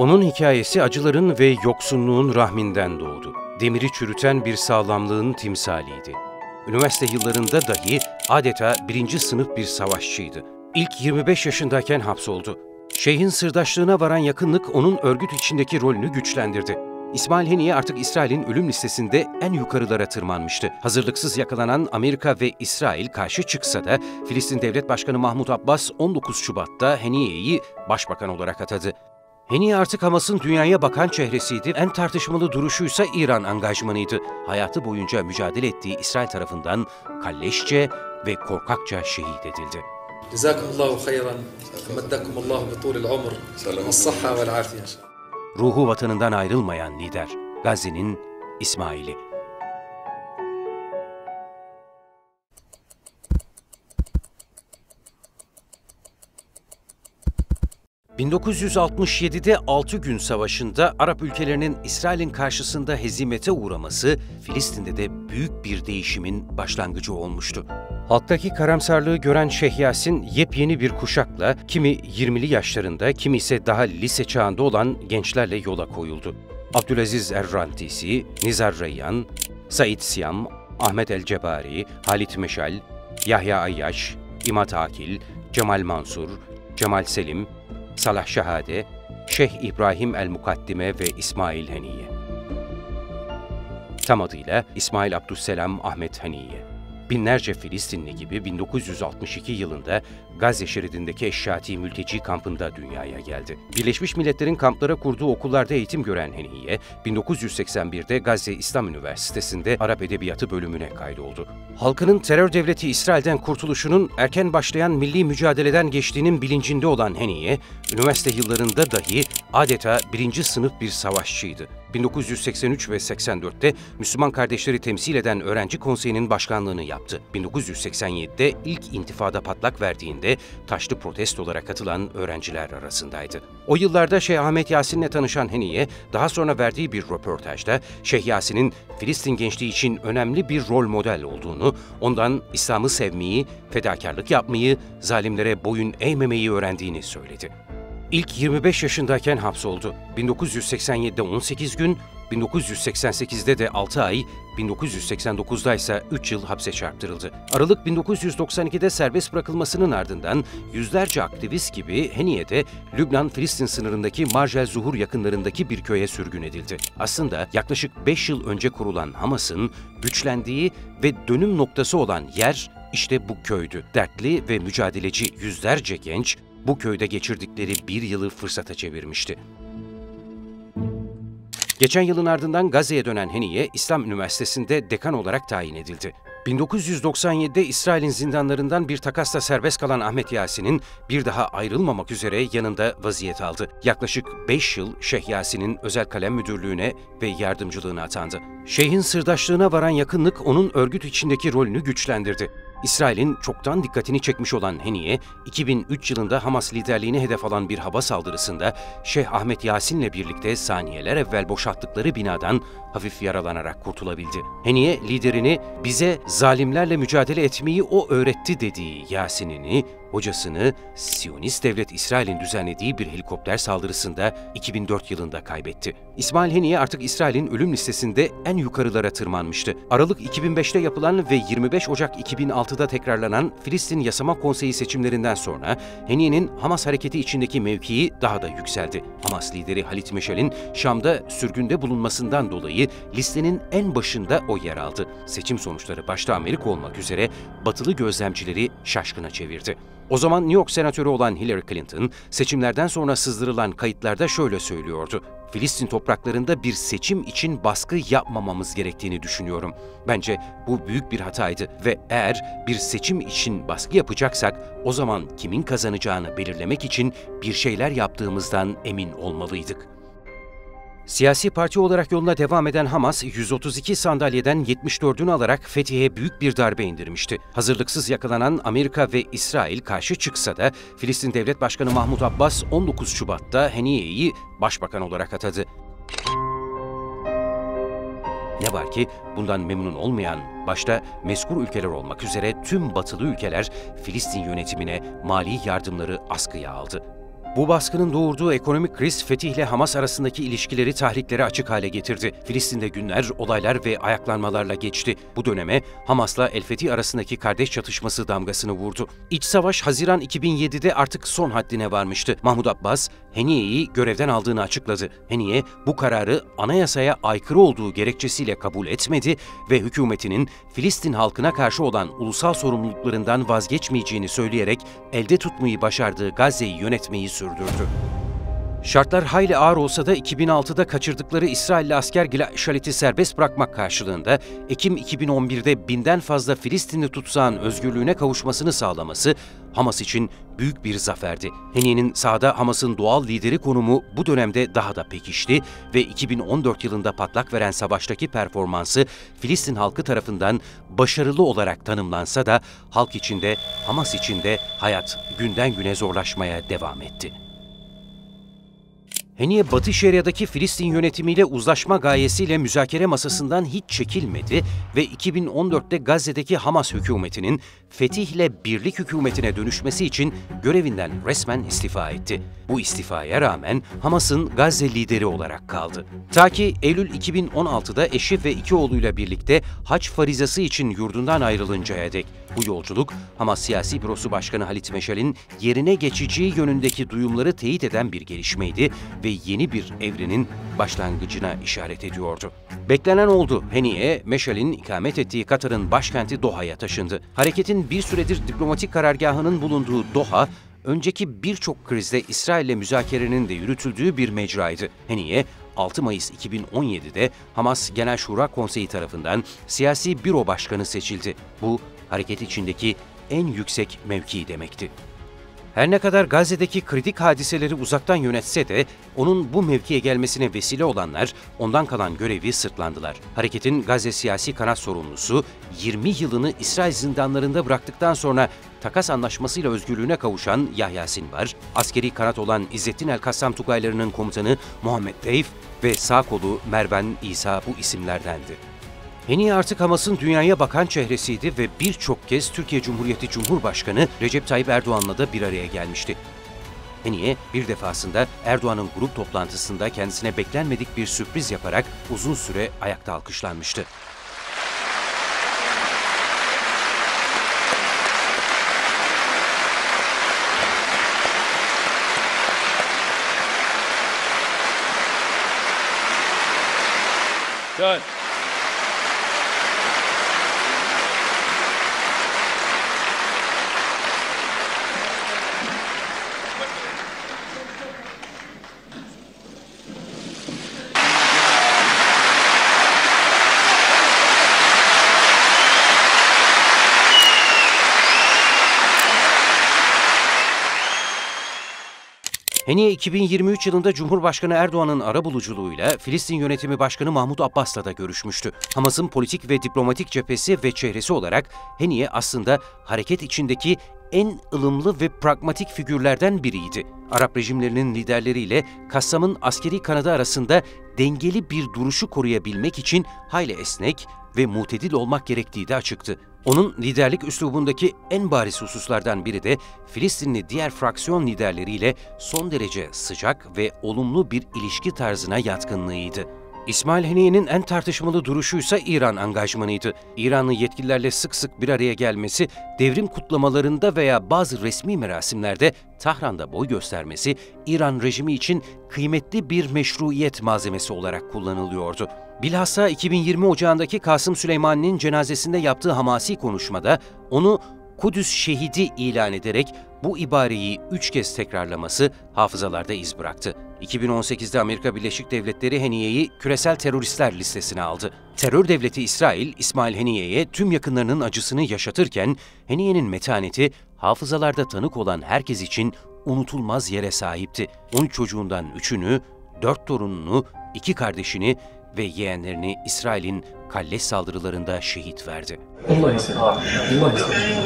Onun hikayesi acıların ve yoksunluğun rahminden doğdu. Demiri çürüten bir sağlamlığın timsaliydi. Üniversite yıllarında dahi adeta birinci sınıf bir savaşçıydı. İlk 25 yaşındayken hapsoldu. Şeyhin sırdaşlığına varan yakınlık onun örgüt içindeki rolünü güçlendirdi. İsmail Haniye artık İsrail'in ölüm listesinde en yukarılara tırmanmıştı. Hazırlıksız yakalanan Amerika ve İsrail karşı çıksa da Filistin Devlet Başkanı Mahmut Abbas 19 Şubat'ta Haniye'yi başbakan olarak atadı. Haniye artık Hamas'ın dünyaya bakan çehresiydi, en tartışmalı duruşuysa İran angajmanıydı. Hayatı boyunca mücadele ettiği İsrail tarafından kalleşçe ve korkakça şehit edildi. Cezakumullahu hayran, meddakumullahu bitulil umr, as-sahha vel afiye. Ruhu vatanından ayrılmayan lider, Gazze'nin İsmail'i. ...1967'de 6 gün savaşında Arap ülkelerinin İsrail'in karşısında hezimete uğraması, Filistin'de de büyük bir değişimin başlangıcı olmuştu. Halktaki karamsarlığı gören Şeyh Yasin, yepyeni bir kuşakla, kimi 20'li yaşlarında, kimi ise daha lise çağında olan gençlerle yola koyuldu. Abdülaziz Er-Rantisi, Nizar Reyyan, Said Siyam, Ahmet El-Cebari, Halit Meşal, Yahya Ayyaş, İmat Akil, Cemal Mansur, Cemal Selim, Salah Şahade, Şeyh İbrahim El-Mukaddime ve İsmail Haniye. Tam adıyla İsmail Abdüsselam Ahmet Haniye. Binlerce Filistinli gibi 1962 yılında Gazze şeridindeki Eşşati mülteci kampında dünyaya geldi. Birleşmiş Milletler'in kamplara kurduğu okullarda eğitim gören Haniye, 1981'de Gazze İslam Üniversitesi'nde Arap Edebiyatı bölümüne kaydoldu. Halkının terör devleti İsrail'den kurtuluşunun erken başlayan milli mücadeleden geçtiğinin bilincinde olan Haniye, üniversite yıllarında dahi adeta birinci sınıf bir savaşçıydı. 1983 ve 84'te Müslüman kardeşleri temsil eden Öğrenci Konseyi'nin başkanlığını yaptı. 1987'de ilk intifada patlak verdiğinde taşlı protestolara katılan öğrenciler arasındaydı. O yıllarda Şeyh Ahmet Yasin'le tanışan Haniye, daha sonra verdiği bir röportajda Şeyh Yasin'in Filistin gençliği için önemli bir rol model olduğunu, ondan İslam'ı sevmeyi, fedakarlık yapmayı, zalimlere boyun eğmemeyi öğrendiğini söyledi. İlk 25 yaşındayken hapsoldu. 1987'de 18 gün, 1988'de de 6 ay, 1989'da ise 3 yıl hapse çarptırıldı. Aralık 1992'de serbest bırakılmasının ardından yüzlerce aktivist gibi Haniye de Lübnan-Filistin sınırındaki Marj el-Zuhur yakınlarındaki bir köye sürgün edildi. Aslında yaklaşık 5 yıl önce kurulan Hamas'ın güçlendiği ve dönüm noktası olan yer işte bu köydü. Dertli ve mücadeleci yüzlerce genç bu köyde geçirdikleri bir yılı fırsata çevirmişti. Geçen yılın ardından Gazze'ye dönen Haniye, İslam Üniversitesi'nde dekan olarak tayin edildi. 1997'de İsrail'in zindanlarından bir takasla serbest kalan Ahmet Yasin'in bir daha ayrılmamak üzere yanında vaziyet aldı. Yaklaşık 5 yıl Şeyh Yasin'in özel kalem müdürlüğüne ve yardımcılığına atandı. Şeyhin sırdaşlığına varan yakınlık onun örgüt içindeki rolünü güçlendirdi. İsrail'in çoktan dikkatini çekmiş olan Haniye, 2003 yılında Hamas liderliğini hedef alan bir hava saldırısında Şeyh Ahmet Yasin'le birlikte saniyeler evvel boşalttıkları binadan hafif yaralanarak kurtulabildi. Haniye, liderini bize zalimlerle mücadele etmeyi o öğretti dediği Yasin'ini, hocasını Siyonist devlet İsrail'in düzenlediği bir helikopter saldırısında 2004 yılında kaybetti. İsmail Haniye artık İsrail'in ölüm listesinde en yukarılara tırmanmıştı. Aralık 2005'te yapılan ve 25 Ocak 2006'da tekrarlanan Filistin Yasama Konseyi seçimlerinden sonra Haniye'nin Hamas hareketi içindeki mevkii daha da yükseldi. Hamas lideri Halit Meşal'in Şam'da sürgünde bulunmasından dolayı listenin en başında o yer aldı. Seçim sonuçları başta Amerika olmak üzere batılı gözlemcileri şaşkına çevirdi. O zaman New York senatörü olan Hillary Clinton, seçimlerden sonra sızdırılan kayıtlarda şöyle söylüyordu: Filistin topraklarında bir seçim için baskı yapmamamız gerektiğini düşünüyorum. Bence bu büyük bir hataydı ve eğer bir seçim için baskı yapacaksak, o zaman kimin kazanacağını belirlemek için bir şeyler yaptığımızdan emin olmalıydık. Siyasi parti olarak yoluna devam eden Hamas, 132 sandalyeden 74'ünü alarak Fethiye'ye büyük bir darbe indirmişti. Hazırlıksız yakalanan Amerika ve İsrail karşı çıksa da Filistin Devlet Başkanı Mahmut Abbas 19 Şubat'ta Haniye'yi başbakan olarak atadı. Ne var ki bundan memnun olmayan, başta mezkur ülkeler olmak üzere tüm batılı ülkeler Filistin yönetimine mali yardımları askıya aldı. Bu baskının doğurduğu ekonomik kriz Fetih ile Hamas arasındaki ilişkileri tahriklere açık hale getirdi. Filistin'de günler, olaylar ve ayaklanmalarla geçti. Bu döneme Hamas'la El Fetih arasındaki kardeş çatışması damgasını vurdu. İç savaş Haziran 2007'de artık son haddine varmıştı. Mahmud Abbas, Haniye'yi görevden aldığını açıkladı. Haniye bu kararı anayasaya aykırı olduğu gerekçesiyle kabul etmedi ve hükümetinin Filistin halkına karşı olan ulusal sorumluluklarından vazgeçmeyeceğini söyleyerek elde tutmayı başardığı Gazze'yi yönetmeyi sürdürdü. Şartlar hayli ağır olsa da 2006'da kaçırdıkları İsrailli asker Gilad Shaalit'i serbest bırakmak karşılığında Ekim 2011'de 1000'den fazla Filistinli tutsağın özgürlüğüne kavuşmasını sağlaması Hamas için büyük bir zaferdi. Haniye'nin sahada Hamas'ın doğal lideri konumu bu dönemde daha da pekişti ve 2014 yılında patlak veren savaştaki performansı Filistin halkı tarafından başarılı olarak tanımlansa da halk içinde, Hamas içinde hayat günden güne zorlaşmaya devam etti. Haniye, Batı Şeria'daki Filistin yönetimiyle uzlaşma gayesiyle müzakere masasından hiç çekilmedi ve 2014'te Gazze'deki Hamas hükümetinin Fetih'le birlik hükümetine dönüşmesi için görevinden resmen istifa etti. Bu istifaya rağmen Hamas'ın Gazze lideri olarak kaldı. Ta ki Eylül 2016'da eşi ve 2 oğluyla birlikte hac farizası için yurdundan ayrılıncaya dek. Bu yolculuk Hamas Siyasi Bürosu Başkanı Halit Meşal'in yerine geçeceği yönündeki duyumları teyit eden bir gelişmeydi ve yeni bir evrenin başlangıcına işaret ediyordu. Beklenen oldu. Haniye, Meşal'in ikamet ettiği Katar'ın başkenti Doha'ya taşındı. Hareketin bir süredir diplomatik karargahının bulunduğu Doha, önceki birçok krizde İsrail'le müzakerenin de yürütüldüğü bir mecraydı. Haniye, 6 Mayıs 2017'de Hamas Genel Şura Konseyi tarafından Siyasi Büro Başkanı seçildi. Bu, hareket içindeki en yüksek mevki demekti. Her ne kadar Gazze'deki kritik hadiseleri uzaktan yönetse de onun bu mevkiye gelmesine vesile olanlar ondan kalan görevi sırtlandılar. Hareketin Gazze siyasi kanat sorumlusu 20 yılını İsrail zindanlarında bıraktıktan sonra takas anlaşmasıyla özgürlüğüne kavuşan Yahya Sinvar, askeri kanat olan İzzettin El-Kassam Tugaylarının komutanı Muhammed Deif ve sağ kolu Mervan İsa bu isimlerdendi. Haniye artık Hamas'ın dünyaya bakan çehresiydi ve birçok kez Türkiye Cumhuriyeti Cumhurbaşkanı Recep Tayyip Erdoğan'la da bir araya gelmişti. Haniye bir defasında Erdoğan'ın grup toplantısında kendisine beklenmedik bir sürpriz yaparak uzun süre ayakta alkışlanmıştı. Dön. Haniye 2023 yılında Cumhurbaşkanı Erdoğan'ın arabuluculuğuyla Filistin Yönetimi Başkanı Mahmud Abbas'la da görüşmüştü. Hamas'ın politik ve diplomatik cephesi ve çehresi olarak Haniye aslında hareket içindeki en ılımlı ve pragmatik figürlerden biriydi. Arap rejimlerinin liderleriyle Kassam'ın askeri kanadı arasında dengeli bir duruşu koruyabilmek için hayli esnek ve mutedil olmak gerektiği de açıktı. Onun liderlik üslubundaki en bariz hususlardan biri de Filistinli diğer fraksiyon liderleriyle son derece sıcak ve olumlu bir ilişki tarzına yatkınlığıydı. İsmail Haniye'nin en tartışmalı duruşuysa İran angajmanıydı. İranlı yetkililerle sık sık bir araya gelmesi, devrim kutlamalarında veya bazı resmi merasimlerde Tahran'da boy göstermesi, İran rejimi için kıymetli bir meşruiyet malzemesi olarak kullanılıyordu. Bilhassa 2020 Ocağı'ndaki Kasım Süleyman'ın cenazesinde yaptığı hamasi konuşmada onu Kudüs şehidi ilan ederek bu ibareyi 3 kez tekrarlaması hafızalarda iz bıraktı. 2018'de Amerika Birleşik Devletleri Haniye'yi küresel teröristler listesine aldı. Terör devleti İsrail, İsmail Haniye'ye tüm yakınlarının acısını yaşatırken Haniye'nin metaneti hafızalarda tanık olan herkes için unutulmaz yere sahipti. 13 çocuğundan 3'ünü, 4 torununu, 2 kardeşini ve yeğenlerini İsrail'in kalleş saldırılarında şehit verdi. Allah yesehil. Allah yesehil.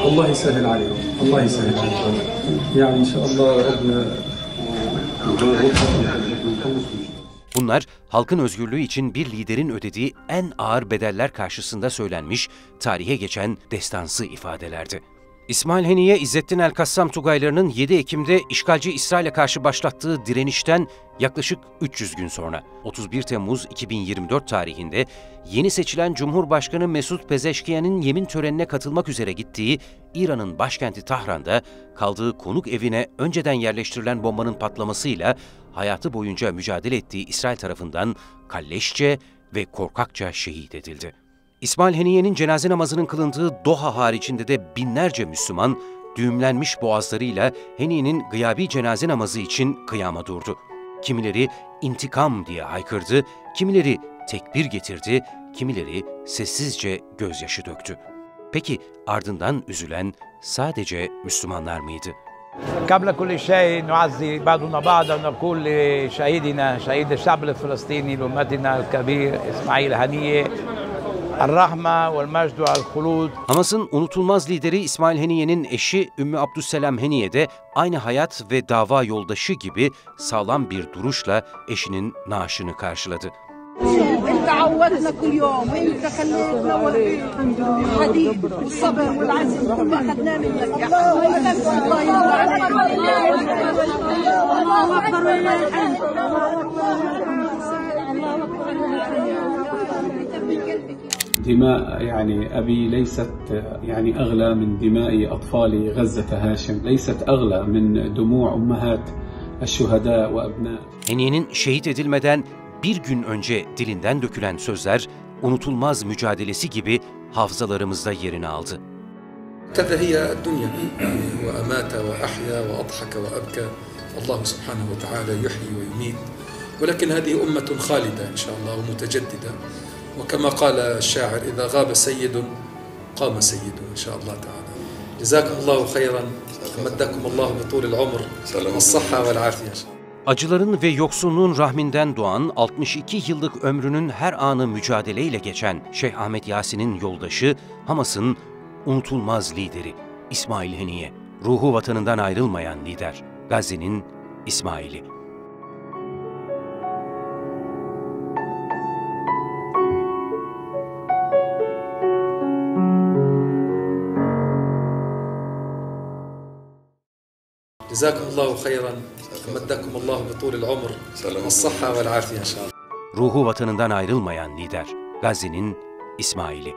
Allah yesehil aleyhim. Allah yesehil aleyhim. Yani inşallah Bunlar halkın özgürlüğü için bir liderin ödediği en ağır bedeller karşısında söylenmiş, tarihe geçen destansı ifadelerdi. İsmail Haniye, İzzettin El-Kassam Tugaylarının 7 Ekim'de işgalci İsrail'e karşı başlattığı direnişten yaklaşık 300 gün sonra 31 Temmuz 2024 tarihinde yeni seçilen Cumhurbaşkanı Mesut Pezeşkiyan'ın yemin törenine katılmak üzere gittiği İran'ın başkenti Tahran'da kaldığı konuk evine önceden yerleştirilen bombanın patlamasıyla hayatı boyunca mücadele ettiği İsrail tarafından kalleşçe ve korkakça şehit edildi. İsmail Haniye'nin cenaze namazının kılındığı Doha haricinde de binlerce Müslüman düğümlenmiş boğazlarıyla Haniye'nin gıyabi cenaze namazı için kıyama durdu. Kimileri intikam diye haykırdı, kimileri tekbir getirdi, kimileri sessizce gözyaşı döktü. Peki ardından üzülen sadece Müslümanlar mıydı? قبل كل شيء نعزي بعضنا بعضا ونقول لشهيدنا شهيد الشعب الفلسطيني لأمتنا الكبير إسماعيل هنية الرحمة والمجد والخلود. Hamas'ın unutulmaz lideri İsmail Haniye'nin eşi Ümmü Abdüsselam Haniye de aynı hayat ve dava yoldaşı gibi sağlam bir duruşla eşinin naaşını karşıladı. انت عودنا كل يوم انت خليتنا الحديد والصبر والعزم كله اخذناه منك يا الله اكبر ولله الحمد. دماء يعني أبي ليست يعني أغلى من دماء أطفال غزة هاشم، ليست أغلى من دموع أمهات الشهداء وأبناء. Haniye'nin şehit edilmeden bir gün önce dilinden dökülen sözler unutulmaz mücadelesi gibi hafızalarımızda yerini aldı. هكذا هي الدنيا وأمات وأحيا وأضحك وأبكى الله سبحانه وتعالى يحيي ويميت ولكن هذه أمة خالدة إن شاء الله ومتجددة وكما قال الشاعر إذا غاب سيد قام سيد إن شاء الله تعالى. جزاكم الله خيرا ومدكم الله بطول العمر والصحة والعافية. Acıların ve yoksunluğun rahminden doğan 62 yıllık ömrünün her anı mücadeleyle geçen Şeyh Ahmet Yasin'in yoldaşı, Hamas'ın unutulmaz lideri İsmail Haniye, ruhu vatanından ayrılmayan lider, Gazze'nin İsmail'i. جزاكم الله خيرا ومدكم الله بطول العمر والصحة والعافية إن شاء الله. Ruhu vatanından ayrılmayan lider, Gazze'nin İsmail'i.